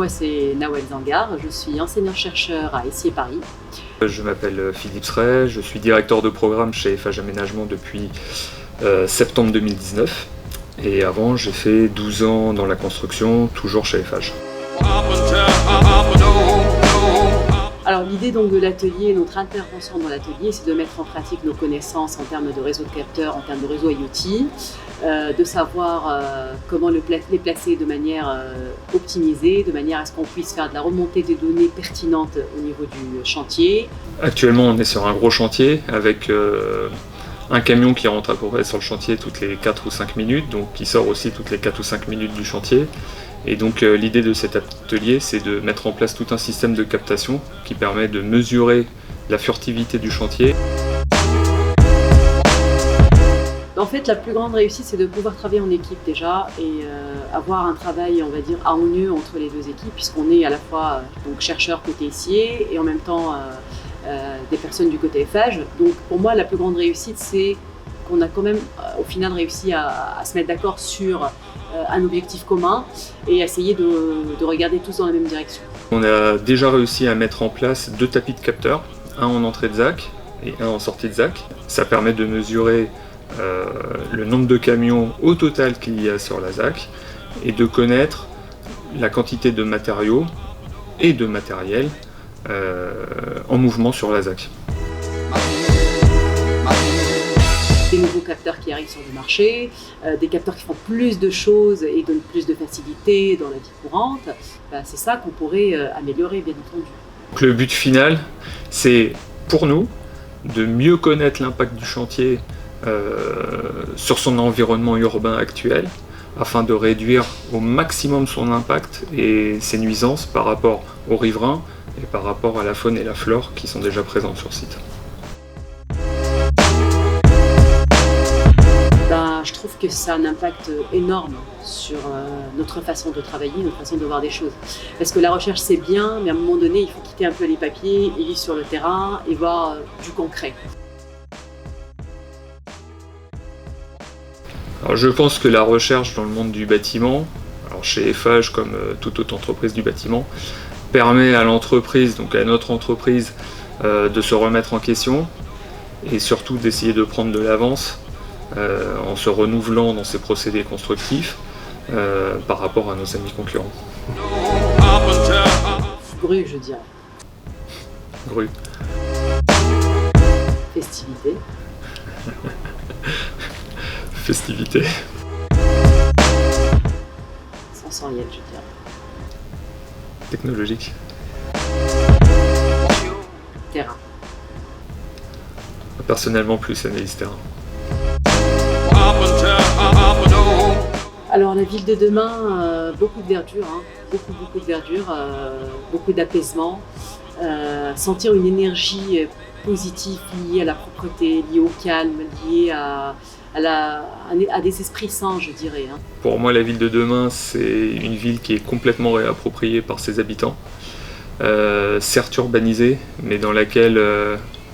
moi c'est Nawel Zangar, je suis enseignant-chercheur à Essiers-Paris. Je m'appelle Philippe Sray, je suis directeur de programme chez Eiffage Aménagement depuis septembre 2019. Et avant, j'ai fait 12 ans dans la construction, toujours chez Eiffage. Alors l'idée donc de l'atelier, notre intervention dans l'atelier, c'est de mettre en pratique nos connaissances en termes de réseau de capteurs, en termes de réseau IoT, de savoir comment les placer de manière optimisée, de manière à ce qu'on puisse faire de la remontée des données pertinentes au niveau du chantier. Actuellement, on est sur un gros chantier avec un camion qui rentre à peu près sur le chantier toutes les 4 ou 5 minutes, donc qui sort aussi toutes les 4 ou 5 minutes du chantier. Et donc l'idée de cet atelier, c'est de mettre en place tout un système de captation qui permet de mesurer la furtivité du chantier. En fait, la plus grande réussite, c'est de pouvoir travailler en équipe déjà et avoir un travail, on va dire, harmonieux entre les deux équipes, puisqu'on est à la fois donc, chercheurs côté Essiers et en même temps des personnes du côté Eiffage. Donc pour moi, la plus grande réussite, c'est qu'on a quand même au final réussi à se mettre d'accord sur un objectif commun et essayer de regarder tous dans la même direction. On a déjà réussi à mettre en place 2 tapis de capteurs, un en entrée de ZAC et un en sortie de ZAC. Ça permet de mesurer le nombre de camions au total qu'il y a sur la ZAC et de connaître la quantité de matériaux et de matériel en mouvement sur la ZAC. Des nouveaux capteurs qui arrivent sur le marché, des capteurs qui font plus de choses et donnent plus de facilité dans la vie courante, c'est ça qu'on pourrait améliorer bien entendu. Donc le but final, c'est pour nous de mieux connaître l'impact du chantier sur son environnement urbain actuel, afin de réduire au maximum son impact et ses nuisances par rapport aux riverains et par rapport à la faune et la flore qui sont déjà présentes sur site. Je trouve que ça a un impact énorme sur notre façon de travailler, notre façon de voir des choses. Parce que la recherche c'est bien, mais à un moment donné il faut quitter un peu les papiers et vivre sur le terrain et voir du concret. Alors je pense que la recherche dans le monde du bâtiment, alors chez Eiffage comme toute autre entreprise du bâtiment, permet à l'entreprise, donc à notre entreprise, de se remettre en question et surtout d'essayer de prendre de l'avance en se renouvelant dans ses procédés constructifs par rapport à nos amis concurrents. Grue, je dirais. Grue. Festivité. Festivité. Sensoriel, je dirais. Technologique. Terrain. Personnellement, plus analyse terrain. Alors la ville de demain, beaucoup de verdure, hein, beaucoup de verdure, beaucoup d'apaisement, sentir une énergie positive liée à la propreté, liée au calme, liée à des esprits sains, je dirais. Hein. Pour moi, la ville de demain, c'est une ville qui est complètement réappropriée par ses habitants, certes urbanisée, mais dans laquelle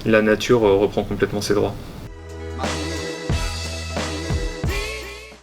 la nature reprend complètement ses droits.